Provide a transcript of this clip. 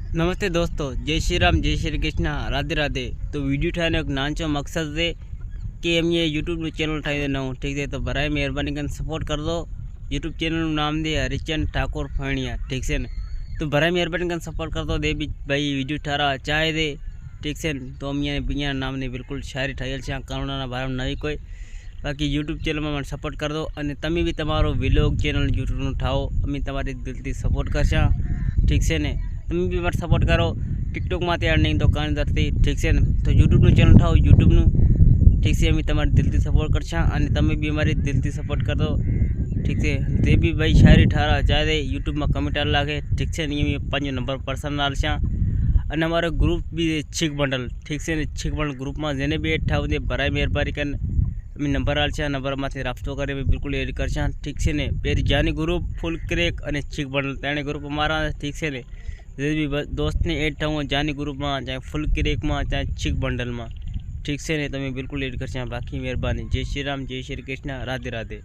नमस्ते दोस्तों, जय श्री राम, जय श्री कृष्ण, राधे राधे। तो वीडियो ठाने एक नानचो मकसद है कि हम ये यूट्यूब चैनल ठाई देना हूँ, ठीक है। तो बराए मेहरबानी कर सपोर्ट कर दो। यूट्यूब चैनल नाम दे हरिचंद ठाकुर फणिया, ठीक से न। तो बराए मेहरबानी कर सपोर्ट कर दो दे भी भाई वीडियो ठारा चाहे दे, ठीक से न। तो हम ये बिना नाम ने बिल्कुल शायरी ठायल છે કરુણાના ભાર નહીં કોઈ બાકી यूट्यूब चैनल में सपोर्ट कर दो અને તમે બી તમારો વ્લોગ ચેનલ यूट्यूब ठाओ, અમે તમારી દિલથી સપોર્ટ કરશા, ठीक से ने। તમે બી મારે સપોર્ટ કરો। टिकटॉक में तैयार नहीं तो कान दरती, ठीक से ने। तो यूट्यूब चैनल ठाओ यूट्यूब ठीक से अमी तमारी दिल थी सपोर्ट करशा અને તમે બી અમારી દિલથી સપોર્ટ कर दो, ठीक है। ते भी भाई शायरी ठारा चाहे यूट्यूब में कमेंट लागे, ठीक से नहीं 5 नंबर पर्सन आलशा અને અમારો ગ્રુપ બી છીક બંડલ, ठीक से છીક બંડલ ग्रुप में जेने भी एड ठाव दे बराए मेहरबानी कर अमी नंबर आलशा, नंबर में राब्तो करे बिल्कुल एड करशा, ठीक से ने। पेरी जानी ग्रुप फुल क्रेक और છીक બંડલ तेने ग्रुप हमारा, ठीक से ने। जे भी दोस्त ने एड ठाव जानी ग्रुप में चाहे फुल क्रेक में चाहे છીक બંડल में, ठीक से ने। तमे बिल्कुल एड करशा। बाकी मेहरबानी। जय श्री राम, जय श्री कृष्ण, राधे राधे।